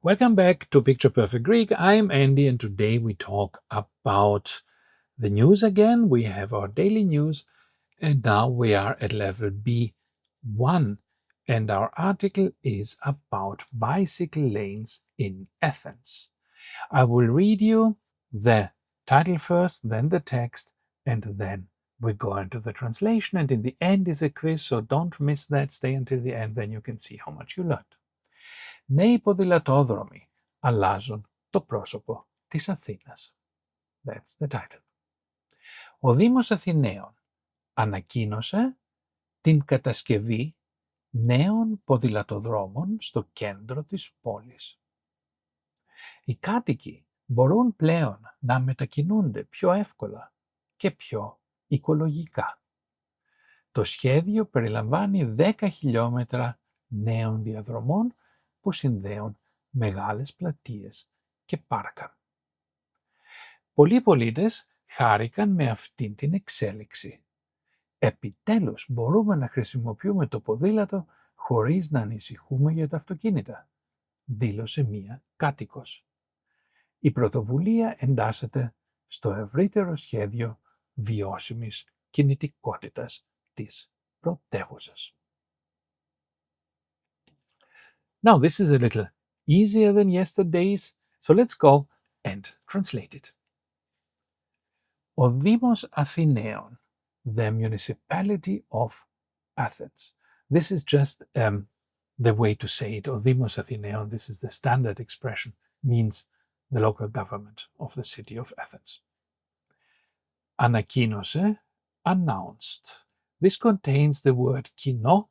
Welcome back to Picture Perfect Greek. I'm Andy, and today we talk about the news again. We have our daily news, and now we are at level B1, and our article is about bicycle lanes in Athens. I will read you the title first, then the text, and then we go into the translation, and in the end is a quiz, so don't miss that. Stay until the end, then you can see how much you learned. Νέοι ποδηλατόδρομοι αλλάζουν το πρόσωπο της Αθήνας. That's the title. Ο Δήμος Αθηναίων ανακοίνωσε την κατασκευή νέων ποδηλατοδρόμων στο κέντρο της πόλης. Οι κάτοικοι μπορούν πλέον να μετακινούνται πιο εύκολα και πιο οικολογικά. Το σχέδιο περιλαμβάνει 10 χιλιόμετρα νέων διαδρομών που συνδέουν μεγάλες πλατείες και πάρκα. Πολλοί πολίτες χάρηκαν με αυτήν την εξέλιξη. Επιτέλους μπορούμε να χρησιμοποιούμε το ποδήλατο χωρίς να ανησυχούμε για τα αυτοκίνητα, δήλωσε μία κάτοικος. Η πρωτοβουλία εντάσσεται στο ευρύτερο σχέδιο βιώσιμης κινητικότητας της πρωτεύουσας. Now this is a little easier than yesterday's, so let's go and translate it. Ο Δήμος Αθηναίων, the municipality of Athens. This is just the way to say it. Ο Δήμος Αθηναίων, this is the standard expression, means the local government of the city of Athens. Ανακοίνωσε, announced. This contains the word κοινό,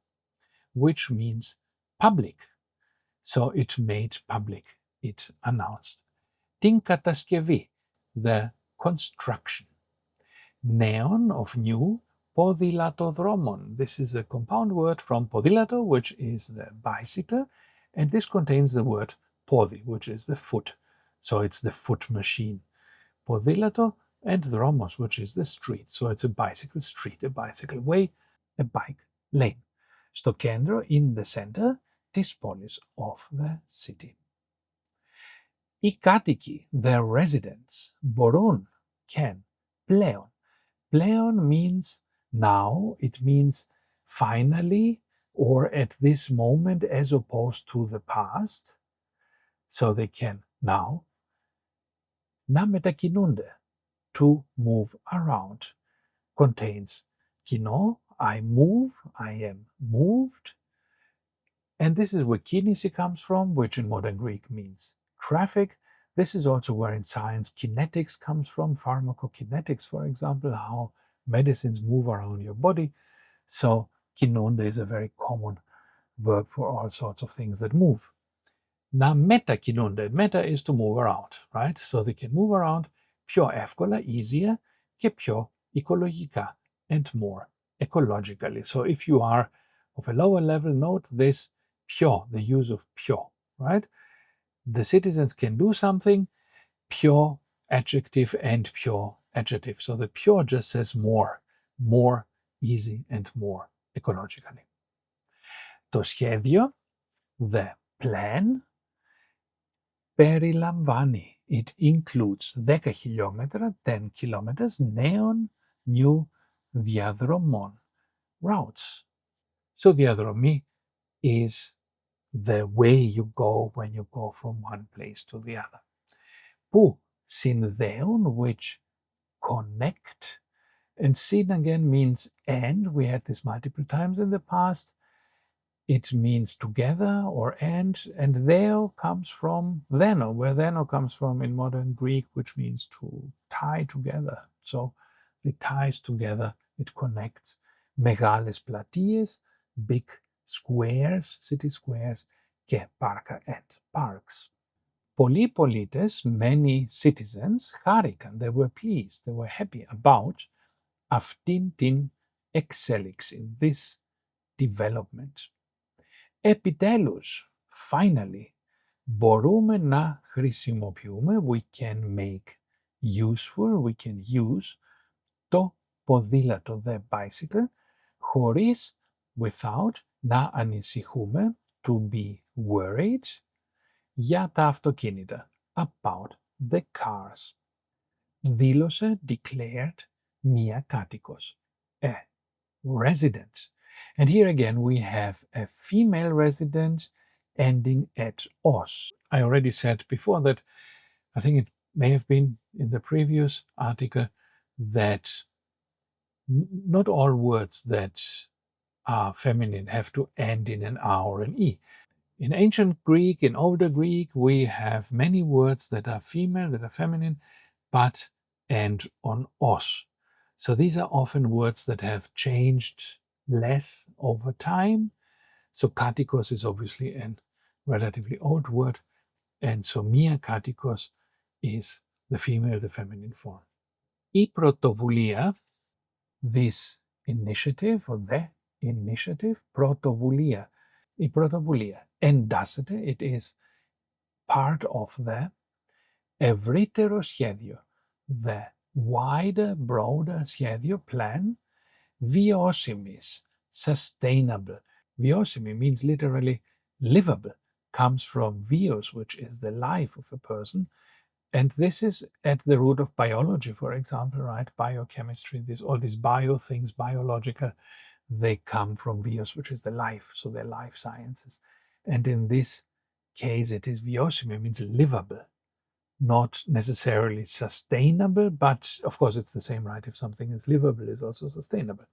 which means public. So it made public, it announced. Την κατασκευή, the construction. Νέων, of new, ποδηλατοδρόμων. This is a compound word from podilato, which is the bicycle, and this contains the word podi, which is the foot. So it's the foot machine. Podilato and dromos, which is the street. So it's a bicycle street, a bicycle way, a bike lane. Στο κέντρο, in the center, της πόλης, of the city. Οι κάτοικοι, the residents, μπορούν, can, πλέον. Πλέον means now, it means finally, or at this moment, as opposed to the past. So they can now. Να μετακινούνται, to move around, contains κοινό, I move, I am moved. And this is where kínηση comes from, which in modern Greek means traffic. This is also where in science kinetics comes from, pharmacokinetics, for example, how medicines move around your body. So κινούνται is a very common verb for all sorts of things that move. Να μετακινούνται, meta is to move around, right? So they can move around πιο εύκολα, easier, και πιο οικολογικά, and more ecologically. So if you are of a lower level, note this πιο, the use of πιο, right? The citizens can do something, πιο adjective and πιο adjective. So the πιο just says more easy and more ecologically. Το σχέδιο, the plan, περιλαμβάνει, it includes 10 χιλιόμετρα, 10 kilometers, νέων, new, διαδρομών, routes. So διαδρομή is the way you go when you go from one place to the other. Που συνδέουν, which connect, and syn again means and. We had this multiple times in the past. It means together or and theo comes from theno, where theno comes from in modern Greek, which means to tie together. So it ties together, it connects μεγάλες πλατείες, big squares, city squares, και πάρκα and parks. Πολλοί πολίτες, many citizens, χάρηκαν, they were pleased, they were happy about αυτήν την εξέλιξη, this development. Επιτέλους, finally, μπορούμε να χρησιμοποιούμε, we can make useful, we can use το ποδήλατο, the bicycle, χωρίς, without, να ανησυχούμε, to be worried, για τα αυτοκίνητα, about the cars. Δήλωσε, declared, μία κάτοικος, a resident. And here again we have a female resident ending at os. I already said before that, I think it may have been in the previous article, that not all words that are feminine have to end in an R or an E. In ancient Greek, in older Greek, we have many words that are female, that are feminine, but end on os. So these are often words that have changed less over time. So katikos is obviously a relatively old word, and so mia katikos is the female, the feminine form. Η πρωτοβουλία, this initiative or the initiative, πρωτοβουλία. Η πρωτοβουλία, εντάσσεται, it is part of the ευρύτερο σχέδιο, the wider, broader σχέδιο, plan, βιώσιμης, sustainable. Βιώσιμη means literally livable, comes from vios, which is the life of a person, and this is at the root of biology, for example, right? Biochemistry, all these bio things, biological, they come from vios, which is the life, so they're life sciences. And in this case, it is βιώσιμη, means livable, not necessarily sustainable, but of course it's the same, right? If something is livable, it's also sustainable.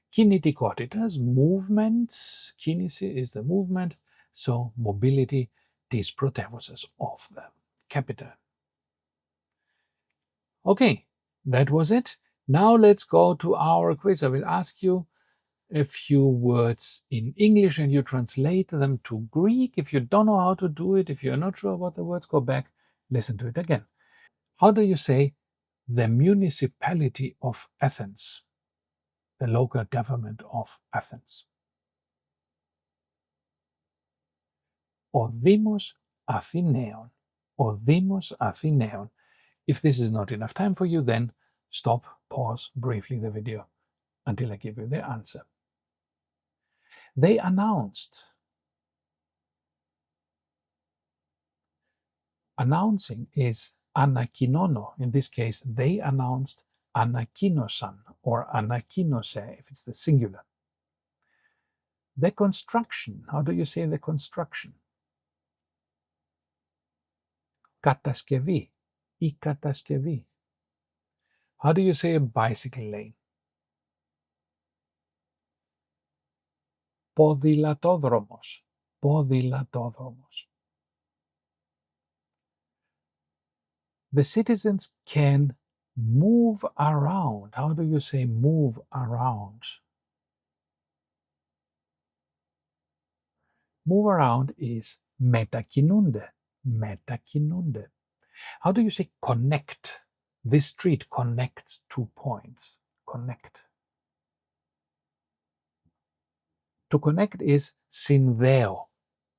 Κινητικότητας, movement, κίνηση is the movement, so mobility, της πρωτεύουσας, of the capital. Okay, that was it. Now let's go to our quiz. I will ask you a few words in English and you translate them to Greek. If you don't know how to do it, if you're not sure about the words, go back, listen to it again. How do you say the municipality of Athens, the local government of Athens? Ο Δήμος Αθηναίων. Ο Δήμος Αθηναίων. If this is not enough time for you, then stop, pause briefly the video until I give you the answer. They announced. Announcing is ανακοινώνω. In this case, they announced, ανακοίνωσαν, or ανακοίνωσε if it's the singular. The construction. How do you say the construction? Κατασκευή. Η κατασκευή. How do you say a bicycle lane? Ποδηλατόδρομος. Ποδηλατόδρομος. The citizens can move around. How do you say move around? Move around is μετακινούνται. Μετακινούνται. How do you say connect? This street connects 2 points. Connect. To connect is συνδέω.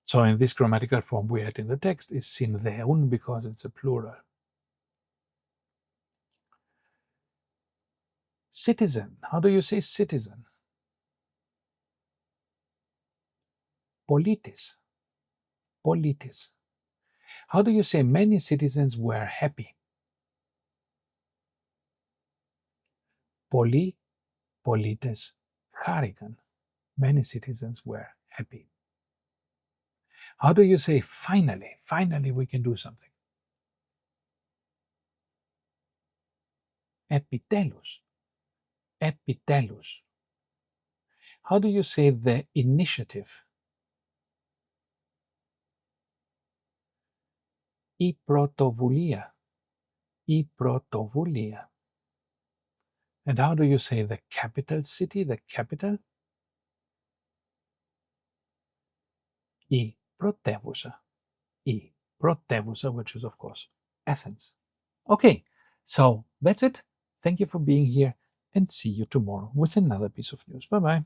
So in this grammatical form we had in the text is συνδέουν because it's a plural. Citizen. How do you say citizen? Πολίτης. Πολίτης. How do you say many citizens were happy? Πολλοί πολίτες χάρηκαν. Many citizens were happy. How do you say finally? Finally we can do something. Επιτέλους. Επιτέλους. How do you say the initiative? Η πρωτοβουλία. Η πρωτοβουλία. And how do you say the capital city, the capital? Η πρωτεύουσα. Η πρωτεύουσα, which is of course Athens. Okay, so that's it. Thank you for being here and see you tomorrow with another piece of news. Bye-bye.